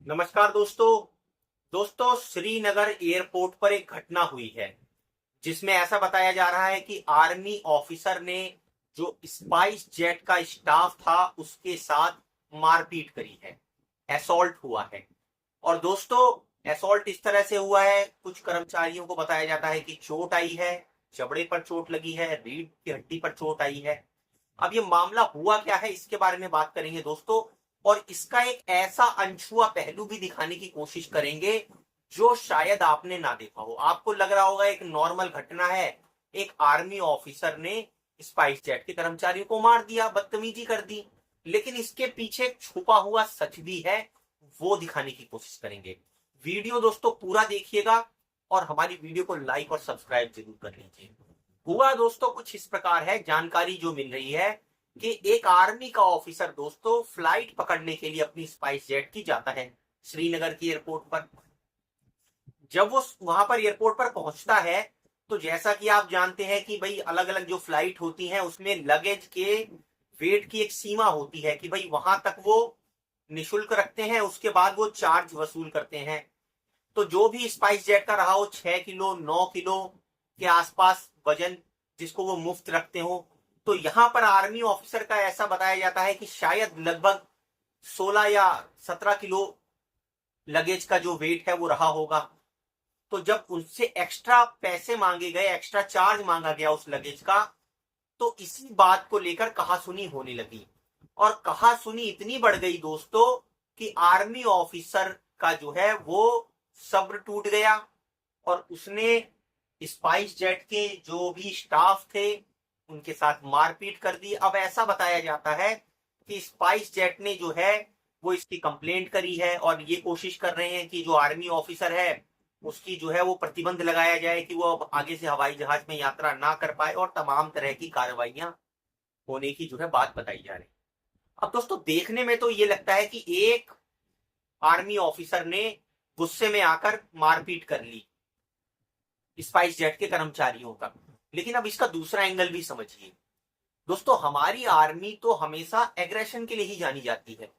नमस्कार दोस्तों श्रीनगर एयरपोर्ट पर एक घटना हुई है जिसमें ऐसा बताया जा रहा है कि आर्मी ऑफिसर ने जो स्पाइस जेट का स्टाफ था उसके साथ मारपीट करी है। असॉल्ट हुआ है। और दोस्तों असॉल्ट इस तरह से हुआ है, कुछ कर्मचारियों को बताया जाता है कि चोट आई है, जबड़े पर चोट लगी है, रीढ़ की हड्डी पर चोट आई है। अब ये मामला हुआ क्या है इसके बारे में बात करेंगे दोस्तों, और इसका एक ऐसा अनछुआ पहलू भी दिखाने की कोशिश करेंगे जो शायद आपने ना देखा हो। आपको लग रहा होगा एक नॉर्मल घटना है, एक आर्मी ऑफिसर ने स्पाइस जेट के कर्मचारियों को मार दिया, बदतमीजी कर दी, लेकिन इसके पीछे एक छुपा हुआ सच भी है, वो दिखाने की कोशिश करेंगे। वीडियो दोस्तों पूरा देखिएगा और हमारी वीडियो को लाइक और सब्सक्राइब जरूर कर लीजिए। हुआ दोस्तों कुछ इस प्रकार है, जानकारी जो मिल रही है कि एक आर्मी का ऑफिसर दोस्तों फ्लाइट पकड़ने के लिए अपनी स्पाइस जेट की जाता है श्रीनगर की एयरपोर्ट पर। जब वो वहां पर एयरपोर्ट पर पहुंचता है तो जैसा कि आप जानते हैं कि भाई अलग अलग जो फ्लाइट होती हैं उसमें लगेज के वेट की एक सीमा होती है कि भाई वहां तक वो निशुल्क रखते हैं, उसके बाद वो चार्ज वसूल करते हैं। तो जो भी स्पाइस जेट का रहा हो, 6 किलो 9 किलो के आसपास वजन जिसको वो मुफ्त रखते हो, तो यहां पर आर्मी ऑफिसर का ऐसा बताया जाता है कि शायद लगभग 16 या 17 किलो लगेज का जो वेट है वो रहा होगा। तो जब उनसे एक्स्ट्रा पैसे मांगे गए, एक्स्ट्रा चार्ज मांगा गया उस लगेज का, तो इसी बात को लेकर कहासुनी होने लगी। और कहासुनी इतनी बढ़ गई दोस्तों कि आर्मी ऑफिसर का जो है वो सब्र टूट गया और उसने स्पाइस जेट के जो भी स्टाफ थे उनके साथ मारपीट कर दी। अब ऐसा बताया जाता है कि स्पाइस जेट ने जो है वो इसकी कंप्लेंट करी है और ये कोशिश कर रहे हैं कि जो आर्मी ऑफिसर है उसकी जो है वो प्रतिबंध लगाया जाए कि वो अब आगे से हवाई जहाज में यात्रा ना कर पाए, और तमाम तरह की कार्रवाइयां होने की जो है बात बताई जा रही। अब दोस्तों देखने में तो ये लगता है कि एक आर्मी ऑफिसर ने गुस्से में आकर मारपीट कर ली स्पाइस जेट के कर्मचारियों का, लेकिन अब इसका दूसरा एंगल भी समझिए। दोस्तों हमारी आर्मी तो हमेशा एग्रेशन के लिए ही जानी जाती है,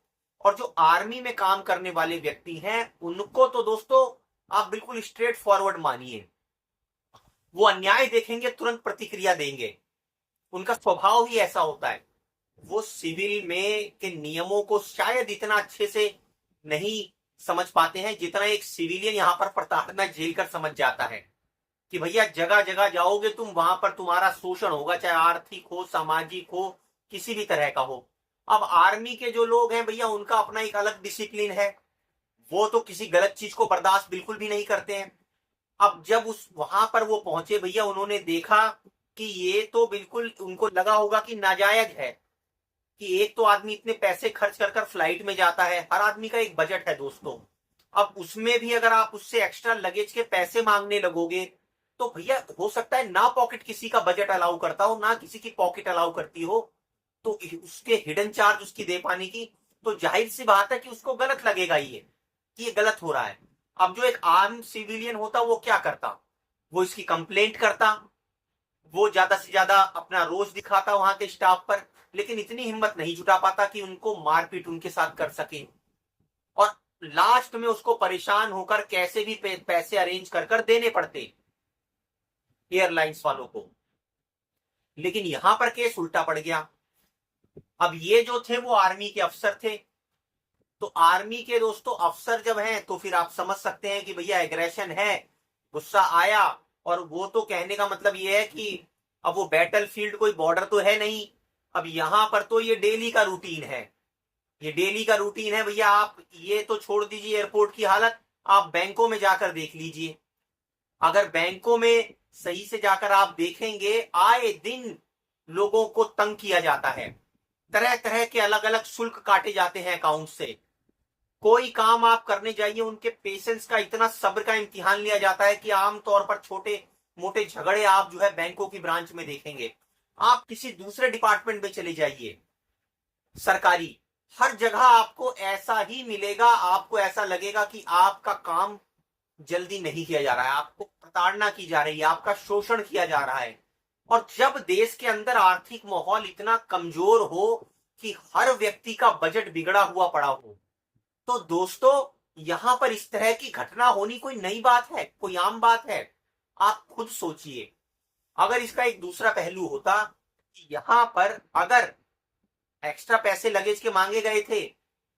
और जो आर्मी में काम करने वाले व्यक्ति हैं उनको तो दोस्तों आप बिल्कुल स्ट्रेट फॉरवर्ड मानिए, वो अन्याय देखेंगे तुरंत प्रतिक्रिया देंगे, उनका स्वभाव ही ऐसा होता है। वो सिविल में के नियमों को शायद इतना अच्छे से नहीं समझ पाते हैं जितना एक सिविलियन यहां पर प्रताड़ना झेल कर समझ जाता है कि भैया जगह जगह जाओगे तुम, वहां पर तुम्हारा शोषण होगा, चाहे आर्थिक हो, सामाजिक हो, किसी भी तरह का हो। अब आर्मी के जो लोग हैं भैया उनका अपना एक अलग डिसिप्लिन है, वो तो किसी गलत चीज को बर्दाश्त बिल्कुल भी नहीं करते हैं। अब जब उस वहां पर वो पहुंचे भैया, उन्होंने देखा कि ये तो बिल्कुल उनको लगा होगा कि नाजायज है कि एक तो आदमी इतने पैसे खर्च कर फ्लाइट में जाता है, हर आदमी का एक बजट है दोस्तों। अब उसमें भी अगर आप उससे एक्स्ट्रा लगेज के पैसे मांगने लगोगे तो भैया हो सकता है ना पॉकेट किसी का बजट अलाउ करता हो, ना किसी की पॉकेट अलाउ करती हो, तो उसके हिडन चार्ज उसकी दे पाने की, तो जाहिर सी बात है कि उसको गलत लगेगा ये कि ये गलत हो रहा है। अब जो एक आर्म सिविलियन होता वो क्या करता, वो इसकी कंप्लेंट करता, वो ज्यादा से ज्यादा अपना रोष दिखाता वहां के स्टाफ पर, लेकिन इतनी हिम्मत नहीं जुटा पाता कि उनको मारपीट उनके साथ कर सके, और लास्ट में उसको परेशान होकर कैसे भी पैसे अरेंज कर देने पड़ते एयरलाइंस वालों को। लेकिन यहां पर केस उल्टा पड़ गया। अब ये जो थे वो आर्मी के अफसर थे, तो आर्मी के दोस्तों अफसर जब हैं तो फिर आप समझ सकते हैं कि भैया एग्रेशन है, गुस्सा आया। और वो तो कहने का मतलब ये है कि अब वो बैटल फील्ड कोई बॉर्डर तो है नहीं, अब यहां पर तो ये डेली का रूटीन है, ये डेली का रूटीन है भैया। आप ये तो छोड़ दीजिए एयरपोर्ट की हालत, आप बैंकों में जाकर देख लीजिए। अगर बैंकों में सही से जाकर आप देखेंगे, आए दिन लोगों को तंग किया जाता है, तरह तरह के अलग अलग शुल्क काटे जाते हैं अकाउंट से। कोई काम आप करने जाइए, उनके पेशेंस का इतना सब्र का इम्तिहान लिया जाता है कि आमतौर पर छोटे मोटे झगड़े आप जो है बैंकों की ब्रांच में देखेंगे। आप किसी दूसरे डिपार्टमेंट में चले जाइए, सरकारी, हर जगह आपको ऐसा ही मिलेगा। आपको ऐसा लगेगा कि आपका काम जल्दी नहीं किया जा रहा है, आपको प्रताड़ना की जा रही है, आपका शोषण किया जा रहा है। और जब देश के अंदर आर्थिक माहौल इतना कमजोर हो कि हर व्यक्ति का बजट बिगड़ा हुआ पड़ा हो, तो दोस्तों यहां पर इस तरह की घटना होनी कोई नई बात है, कोई आम बात है? आप खुद सोचिए। अगर इसका एक दूसरा पहलू होता कि यहां पर अगर एक्स्ट्रा पैसे लगेज के मांगे गए थे,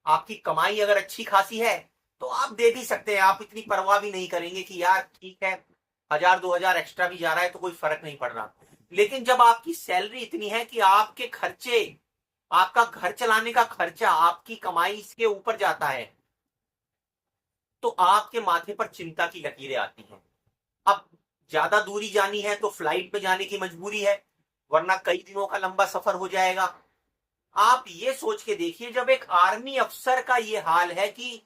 आपकी कमाई अगर अच्छी खासी है तो आप दे भी सकते हैं, आप इतनी परवाह भी नहीं करेंगे कि यार ठीक है 1000-2000 एक्स्ट्रा भी जा रहा है तो कोई फर्क नहीं पड़ रहा। लेकिन जब आपकी सैलरी इतनी है कि आपके खर्चे, आपका घर चलाने का खर्चा आपकी कमाई के ऊपर जाता है, तो आपके माथे पर चिंता की लकीरें आती हैं। अब ज्यादा दूरी जानी है तो फ्लाइट में जाने की मजबूरी है, वरना कई दिनों का लंबा सफर हो जाएगा। आप ये सोच के देखिए, जब एक आर्मी अफसर का ये हाल है कि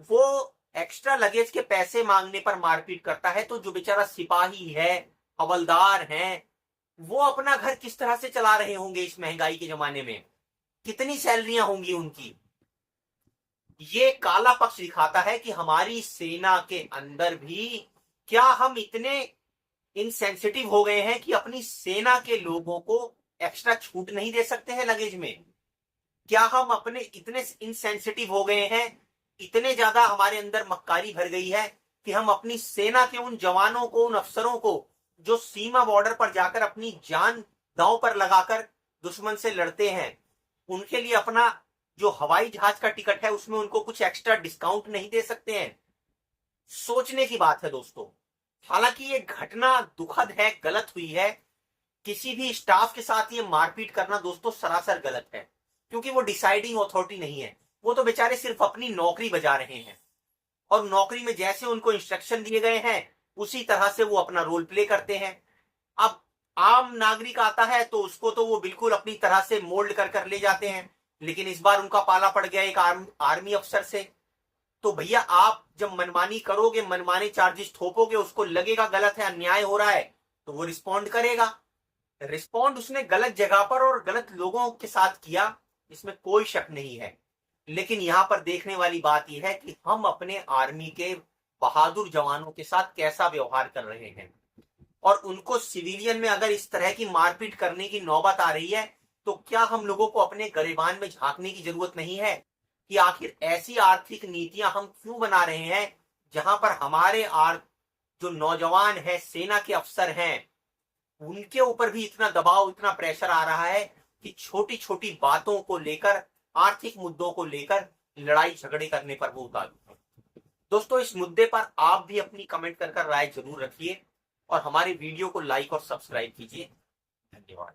वो एक्स्ट्रा लगेज के पैसे मांगने पर मारपीट करता है, तो जो बेचारा सिपाही है, हवलदार है, वो अपना घर किस तरह से चला रहे होंगे इस महंगाई के जमाने में? कितनी सैलरियां होंगी उनकी? ये काला पक्ष दिखाता है कि हमारी सेना के अंदर भी क्या हम इतने इनसेंसिटिव हो गए हैं कि अपनी सेना के लोगों को एक्स्ट्रा छूट नहीं दे सकते हैं लगेज में? क्या हम अपने इतने इनसेंसिटिव हो गए हैं, इतने ज्यादा हमारे अंदर मक्कारी भर गई है कि हम अपनी सेना के उन जवानों को, उन अफसरों को जो सीमा बॉर्डर पर जाकर अपनी जान दांव पर लगाकर दुश्मन से लड़ते हैं, उनके लिए अपना जो हवाई जहाज का टिकट है उसमें उनको कुछ एक्स्ट्रा डिस्काउंट नहीं दे सकते हैं? सोचने की बात है दोस्तों। हालांकि ये घटना दुखद है, गलत हुई है। किसी भी स्टाफ के साथ ये मारपीट करना दोस्तों सरासर गलत है, क्योंकि वो डिसाइडिंग अथॉरिटी नहीं है। वो तो बेचारे सिर्फ अपनी नौकरी बजा रहे हैं, और नौकरी में जैसे उनको इंस्ट्रक्शन दिए गए हैं उसी तरह से वो अपना रोल प्ले करते हैं। अब आम नागरिक आता है तो उसको तो वो बिल्कुल अपनी तरह से मोल्ड कर ले जाते हैं, लेकिन इस बार उनका पाला पड़ गया एक आर्मी अफसर से। तो भैया आप जब मनमानी करोगे, मनमाने चार्जेस थोपोगे, उसको लगेगा गलत है, अन्याय हो रहा है, तो वो रिस्पॉन्ड करेगा। रिस्पॉन्ड उसने गलत जगह पर और गलत लोगों के साथ किया, इसमें कोई शक नहीं है। लेकिन यहां पर देखने वाली बात यह है कि हम अपने आर्मी के बहादुर जवानों के साथ कैसा व्यवहार कर रहे हैं, और उनको सिविलियन में अगर इस तरह की मारपीट करने की नौबत आ रही है, तो क्या हम लोगों को अपने गरेबान में झांकने की जरूरत नहीं है कि आखिर ऐसी आर्थिक नीतियां हम क्यों बना रहे हैं जहां पर हमारे जो नौजवान है, सेना के अफसर हैं, उनके ऊपर भी इतना दबाव, इतना प्रेशर आ रहा है कि छोटी छोटी बातों को लेकर, आर्थिक मुद्दों को लेकर लड़ाई झगड़े करने पर वो उतारू। दोस्तों इस मुद्दे पर आप भी अपनी कमेंट कर राय जरूर रखिए, और हमारे वीडियो को लाइक और सब्सक्राइब कीजिए। धन्यवाद।